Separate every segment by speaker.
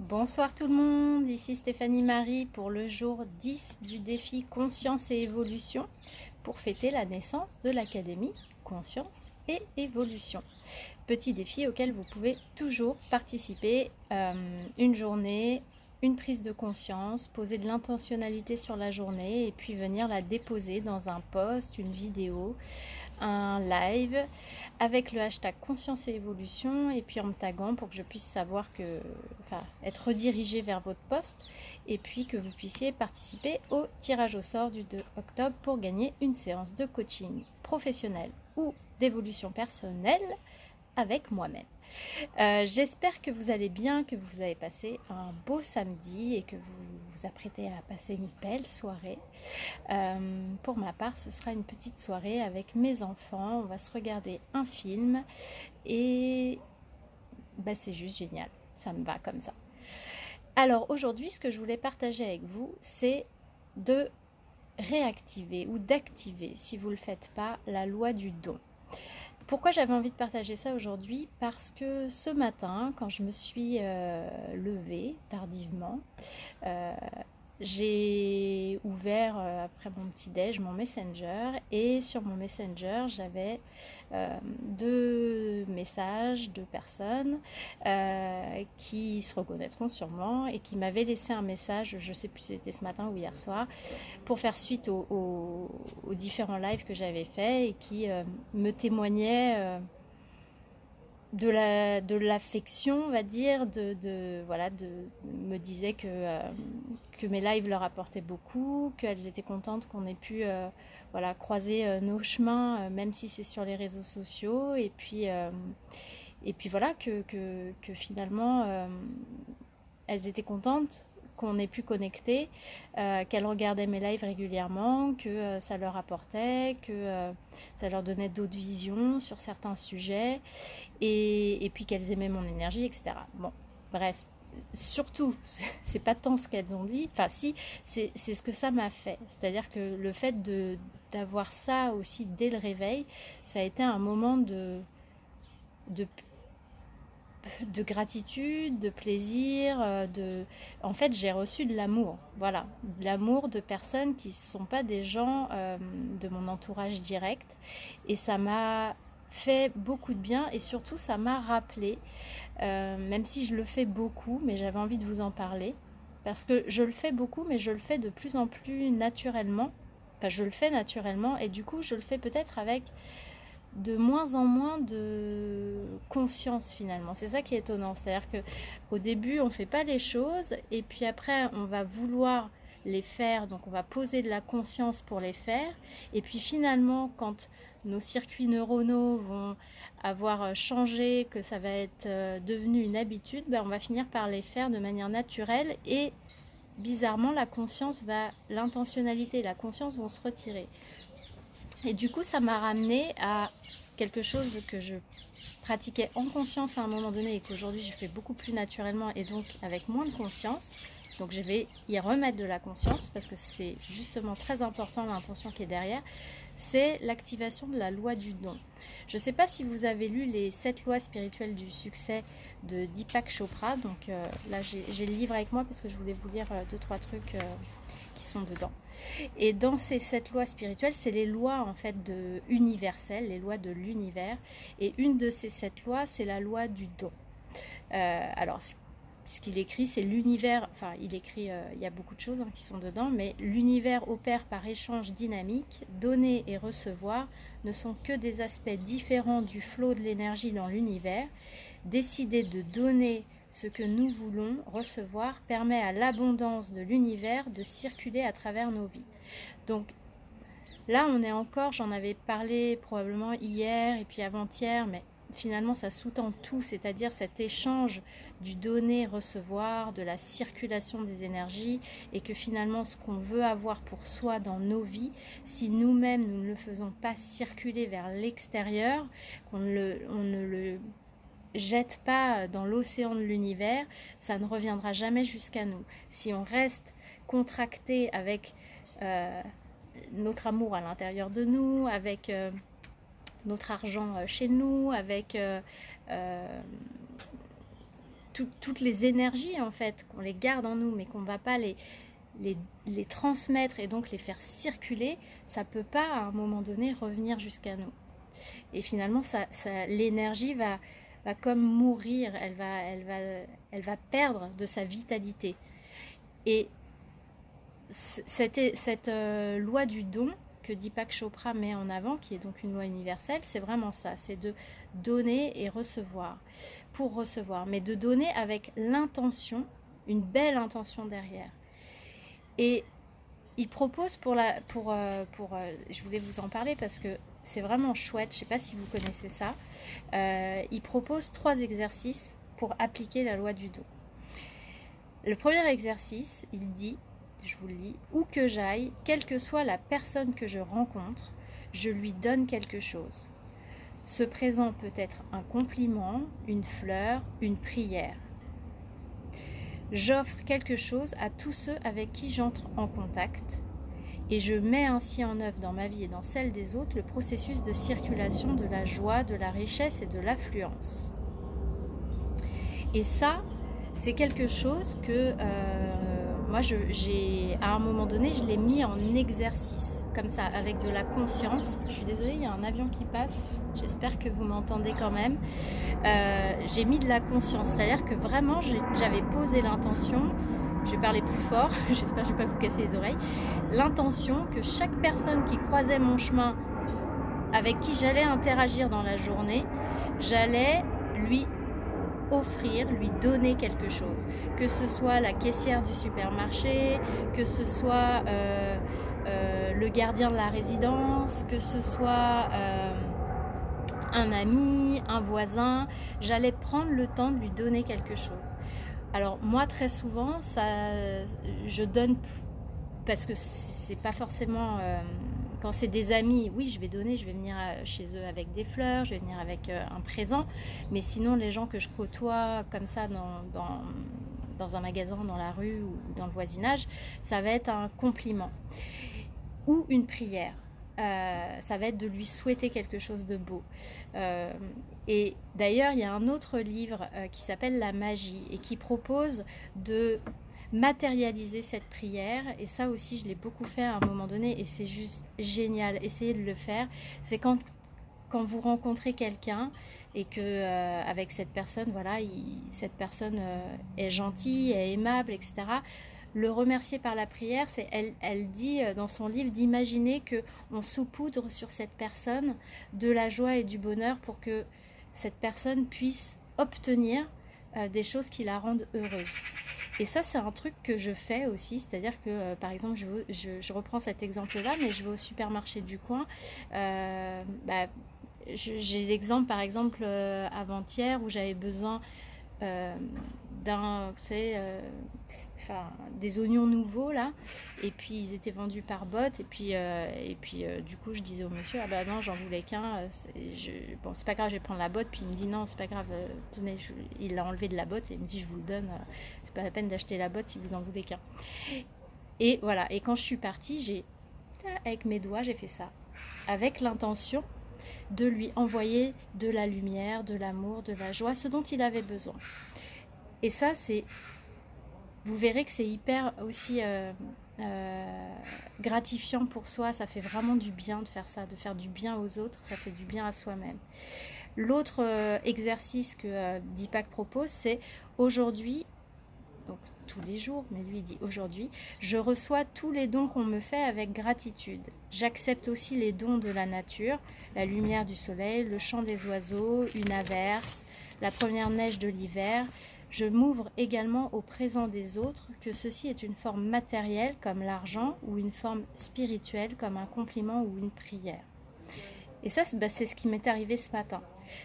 Speaker 1: Bonsoir tout le monde, ici Stéphanie Marie pour le jour 10 du défi Conscience et Évolution pour fêter la naissance de l'Académie Conscience et Évolution. Petit défi auquel vous pouvez toujours participer, une journée, une prise de conscience, poser de l'intentionnalité sur la journée et puis venir la déposer dans un post, une vidéo, un live avec le hashtag conscience et évolution et puis en me taguant pour que je puisse savoir que, enfin, être redirigé vers votre poste et puis que vous puissiez participer au tirage au sort du 2 octobre pour gagner une séance de coaching professionnel ou d'évolution personnelle avec moi-même. J'espère que vous allez bien, que vous avez passé un beau samedi et que vous vous apprêtez à passer une belle soirée. Pour ma part, ce sera une petite soirée avec mes enfants. On va se regarder un film et c'est juste génial. Ça me va comme ça. Alors aujourd'hui, ce que je voulais partager avec vous, c'est de réactiver ou d'activer, si vous ne le faites pas, la loi du don. Pourquoi j'avais envie de partager ça aujourd'hui? Parce que ce matin, quand je me suis levée tardivement, euh, j'ai ouvert après mon petit déj mon Messenger et sur mon Messenger j'avais deux messages de personnes qui se reconnaîtront sûrement et qui m'avaient laissé un message, je ne sais plus si c'était ce matin ou hier soir, pour faire suite aux différents lives que j'avais fait et qui me témoignaient de l'affection, on va dire, voilà, me disaient que mes lives leur apportaient beaucoup, qu'elles étaient contentes qu'on ait pu voilà, croiser nos chemins, même si c'est sur les réseaux sociaux, et puis voilà, que finalement, elles étaient contentes qu'on ait pu connecter, qu'elles regardaient mes lives régulièrement, que ça leur apportait, que ça leur donnait d'autres visions sur certains sujets, et puis qu'elles aimaient mon énergie, etc. Bon, bref, surtout, c'est pas tant ce qu'elles ont dit, enfin si, c'est ce que ça m'a fait. C'est-à-dire que le fait d'avoir ça aussi dès le réveil, ça a été un moment de de gratitude, de plaisir, en fait j'ai reçu de l'amour, voilà, de l'amour de personnes qui ne sont pas des gens de mon entourage direct, et ça m'a fait beaucoup de bien et surtout ça m'a rappelé, même si je le fais beaucoup, mais j'avais envie de vous en parler, parce que je le fais beaucoup mais je le fais de plus en plus naturellement, enfin je le fais naturellement et du coup je le fais peut-être avec de moins en moins de conscience finalement. C'est ça qui est étonnant. C'est-à-dire qu'au début, on ne fait pas les choses et puis après, on va vouloir les faire, donc on va poser de la conscience pour les faire. Et puis finalement, quand nos circuits neuronaux vont avoir changé, que ça va être devenu une habitude, on va finir par les faire de manière naturelle et bizarrement, l'intentionnalité et la conscience vont se retirer. Et du coup, ça m'a ramené à quelque chose que je pratiquais en conscience à un moment donné et qu'aujourd'hui je fais beaucoup plus naturellement et donc avec moins de conscience. Donc je vais y remettre de la conscience parce que c'est justement très important l'intention qui est derrière. C'est l'activation de la loi du don. Je ne sais pas si vous avez lu les 7 lois spirituelles du succès de Deepak Chopra. Donc là j'ai le livre avec moi parce que je voulais vous lire 2-3 trucs qui sont dedans. Et dans ces 7 lois spirituelles, c'est les lois en fait universelles, les lois de l'univers. Et une de ces 7 lois, c'est la loi du don. Alors, ce qu'il écrit, c'est l'univers, enfin il écrit, il y a beaucoup de choses qui sont dedans, mais l'univers opère par échange dynamique, donner et recevoir ne sont que des aspects différents du flot de l'énergie dans l'univers. Décider de donner ce que nous voulons recevoir permet à l'abondance de l'univers de circuler à travers nos vies. Donc là, on est encore, j'en avais parlé probablement hier et puis avant-hier, mais finalement ça sous-tend tout, c'est-à-dire cet échange du donner-recevoir, de la circulation des énergies, et que finalement ce qu'on veut avoir pour soi dans nos vies, si nous-mêmes nous ne le faisons pas circuler vers l'extérieur, on ne le jette pas dans l'océan de l'univers, ça ne reviendra jamais jusqu'à nous. Si on reste contracté avec notre amour à l'intérieur de nous, avec notre argent chez nous, avec toutes les énergies en fait, qu'on les garde en nous, mais qu'on ne va pas les transmettre et donc les faire circuler, ça ne peut pas à un moment donné revenir jusqu'à nous. Et finalement, l'énergie va comme mourir, elle va perdre de sa vitalité. Et cette loi du don que Deepak Chopra met en avant, qui est donc une loi universelle, c'est vraiment ça, c'est de donner et recevoir, pour recevoir, mais de donner avec l'intention, une belle intention derrière. Et il propose je voulais vous en parler parce que c'est vraiment chouette, je ne sais pas si vous connaissez ça, il propose 3 exercices pour appliquer la loi du don. Le premier exercice, il dit, je vous le lis, où que j'aille, quelle que soit la personne que je rencontre, je lui donne quelque chose. Ce présent peut être un compliment, une fleur, une prière. J'offre quelque chose à tous ceux avec qui j'entre en contact et je mets ainsi en œuvre dans ma vie et dans celle des autres le processus de circulation de la joie, de la richesse et de l'affluence. Et ça, c'est quelque chose que moi, à un moment donné, je l'ai mis en exercice, comme ça, avec de la conscience. Je suis désolée, il y a un avion qui passe, j'espère que vous m'entendez quand même. J'ai mis de la conscience, c'est-à-dire que vraiment, j'avais posé l'intention, je vais parler plus fort, j'espère que je ne vais pas vous casser les oreilles, l'intention que chaque personne qui croisait mon chemin, avec qui j'allais interagir dans la journée, j'allais lui offrir, lui donner quelque chose, que ce soit la caissière du supermarché, que ce soit le gardien de la résidence, que ce soit un ami, un voisin, j'allais prendre le temps de lui donner quelque chose. Alors moi très souvent, je donne parce que c'est pas forcément quand c'est des amis, oui, je vais donner, je vais venir chez eux avec des fleurs, je vais venir avec un présent. Mais sinon, les gens que je côtoie comme ça dans un magasin, dans la rue ou dans le voisinage, ça va être un compliment ou une prière. Ça va être de lui souhaiter quelque chose de beau. Et d'ailleurs, il y a un autre livre qui s'appelle La magie et qui propose de matérialiser cette prière, et ça aussi je l'ai beaucoup fait à un moment donné et c'est juste génial, essayez de le faire. C'est quand vous rencontrez quelqu'un et que avec cette personne, voilà, cette personne est gentille, est aimable, etc., le remercier par la prière, elle dit dans son livre d'imaginer qu'on saupoudre sur cette personne de la joie et du bonheur pour que cette personne puisse obtenir des choses qui la rendent heureuse. Et ça, c'est un truc que je fais aussi, c'est-à-dire que, par exemple, je reprends cet exemple-là, mais je vais au supermarché du coin. J'ai l'exemple, par exemple, avant-hier, où j'avais besoin des oignons nouveaux, là, et puis ils étaient vendus par botte, et puis du coup, je disais au monsieur, ah bah non, j'en voulais qu'un, bon, c'est pas grave, je vais prendre la botte, puis il me dit, non, c'est pas grave, tenez, il l'a enlevé de la botte, et il me dit, je vous le donne, c'est pas la peine d'acheter la botte si vous en voulez qu'un. Et voilà, et quand je suis partie, avec mes doigts, j'ai fait ça, avec l'intention de lui envoyer de la lumière, de l'amour, de la joie, ce dont il avait besoin. Et ça, vous verrez que c'est hyper aussi gratifiant pour soi, ça fait vraiment du bien de faire ça, de faire du bien aux autres, ça fait du bien à soi-même. L'autre exercice que Deepak propose, c'est aujourd'hui, donc tous les jours, mais lui il dit aujourd'hui, je reçois tous les dons qu'on me fait avec gratitude. J'accepte aussi les dons de la nature, la lumière du soleil, le chant des oiseaux, une averse, la première neige de l'hiver. Je m'ouvre également au présent des autres, que ceci est une forme matérielle comme l'argent ou une forme spirituelle comme un compliment ou une prière. Et ça, c'est ce qui m'est arrivé ce matin.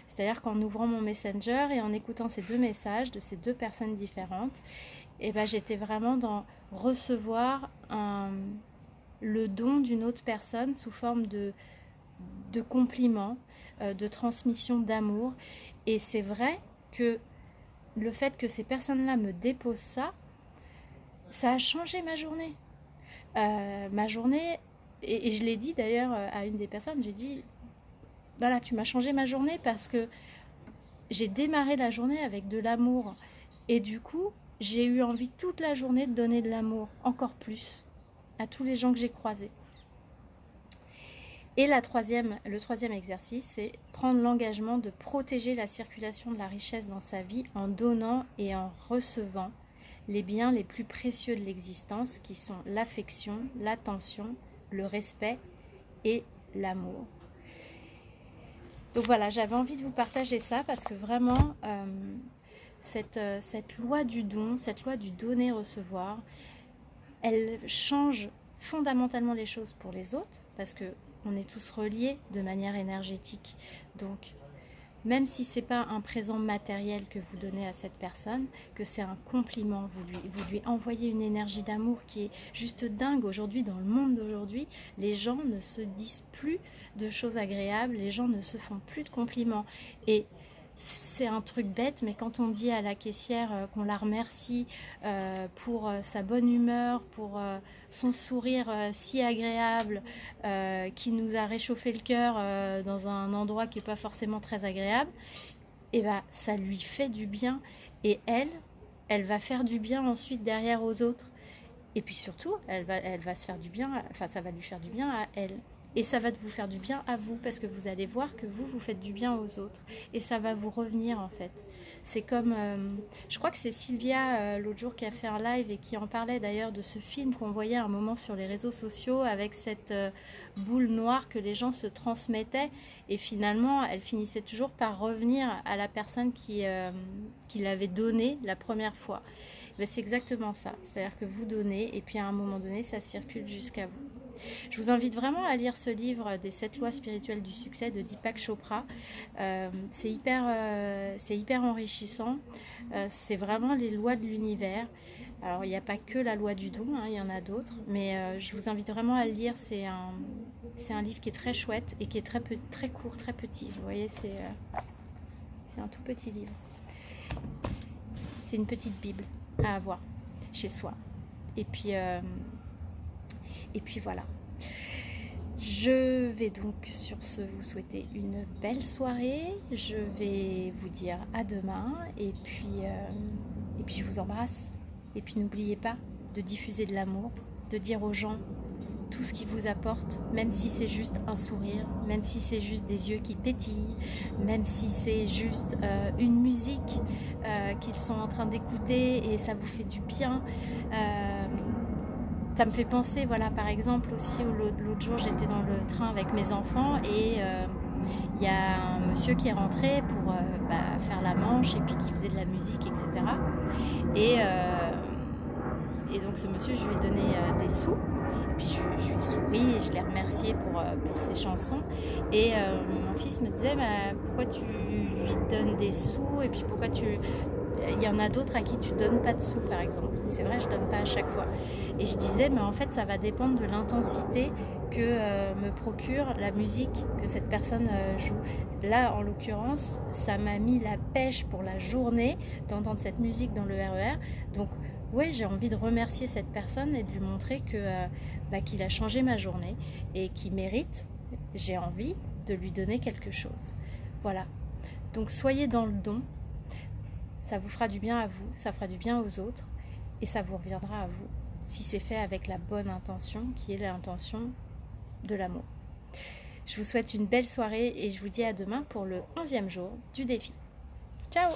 Speaker 1: C'est-à-dire qu'en ouvrant mon Messenger et en écoutant ces 2 messages de ces 2 personnes différentes, j'étais vraiment dans recevoir le don d'une autre personne sous forme de compliments, de transmission d'amour. Et c'est vrai que le fait que ces personnes-là me déposent ça a changé ma journée. Ma journée, et je l'ai dit d'ailleurs à une des personnes, j'ai dit, voilà, tu m'as changé ma journée parce que j'ai démarré la journée avec de l'amour Et du coup, j'ai eu envie toute la journée de donner de l'amour, encore plus, à tous les gens que j'ai croisés. Et le troisième exercice, c'est prendre l'engagement de protéger la circulation de la richesse dans sa vie en donnant et en recevant les biens les plus précieux de l'existence, qui sont l'affection, l'attention, le respect et l'amour. Donc voilà, j'avais envie de vous partager ça parce que vraiment, cette loi du don, cette loi du donner-recevoir, elle change fondamentalement les choses pour les autres parce que on est tous reliés de manière énergétique. Donc, même si ce n'est pas un présent matériel que vous donnez à cette personne, que c'est un compliment, vous lui envoyez une énergie d'amour qui est juste dingue. Aujourd'hui, dans le monde d'aujourd'hui, les gens ne se disent plus de choses agréables, les gens ne se font plus de compliments. Et c'est un truc bête, mais quand on dit à la caissière qu'on la remercie pour sa bonne humeur, pour son sourire si agréable, qui nous a réchauffé le cœur dans un endroit qui n'est pas forcément très agréable, et ben ça lui fait du bien. Et elle va faire du bien ensuite derrière aux autres. Et puis surtout, elle va se faire du bien, enfin ça va lui faire du bien à elle. Et ça va vous faire du bien à vous, parce que vous allez voir que vous faites du bien aux autres. Et ça va vous revenir en fait. C'est comme, je crois que c'est Sylvia l'autre jour qui a fait un live et qui en parlait d'ailleurs de ce film qu'on voyait à un moment sur les réseaux sociaux avec cette boule noire que les gens se transmettaient. Et finalement, elle finissait toujours par revenir à la personne qui l'avait donné la première fois. Ben, c'est exactement ça. C'est-à-dire que vous donnez et puis à un moment donné, ça circule jusqu'à vous. Je vous invite vraiment à lire ce livre des 7 lois spirituelles du succès de Deepak Chopra. C'est hyper enrichissant. C'est vraiment les lois de l'univers. Alors, il n'y a pas que la loi du don, hein, il y en a d'autres. Mais je vous invite vraiment à le lire. C'est un livre qui est très chouette et qui est très court, très petit. Vous voyez, c'est un tout petit livre. C'est une petite Bible à avoir chez soi. Et puis voilà. Je vais donc sur ce vous souhaiter une belle soirée. Je vais vous dire à demain. Et puis je vous embrasse. Et puis n'oubliez pas de diffuser de l'amour, de dire aux gens tout ce qui vous apporte, même si c'est juste un sourire, même si c'est juste des yeux qui pétillent, même si c'est juste une musique qu'ils sont en train d'écouter et ça vous fait du bien. Ça me fait penser, voilà, par exemple aussi, l'autre jour j'étais dans le train avec mes enfants et il y a un monsieur qui est rentré pour faire la manche et puis qui faisait de la musique, etc. Et donc ce monsieur, je lui ai donné des sous. Puis je lui ai souri et je l'ai remercié pour ses chansons. Et mon fils me disait pourquoi tu lui donnes des sous et puis pourquoi tu... Il y en a d'autres à qui tu donnes pas de sous par exemple. C'est vrai, je donne pas à chaque fois. Et je disais mais en fait ça va dépendre de l'intensité que me procure la musique que cette personne joue. Là en l'occurrence ça m'a mis la pêche pour la journée d'entendre cette musique dans le RER. Donc ouais, j'ai envie de remercier cette personne et de lui montrer qu'il a changé ma journée et qu'il mérite, j'ai envie de lui donner quelque chose. Voilà. Donc soyez dans le don, ça vous fera du bien à vous, ça fera du bien aux autres et ça vous reviendra à vous si c'est fait avec la bonne intention qui est l'intention de l'amour. Je vous souhaite une belle soirée et je vous dis à demain pour le 11e jour du défi. Ciao!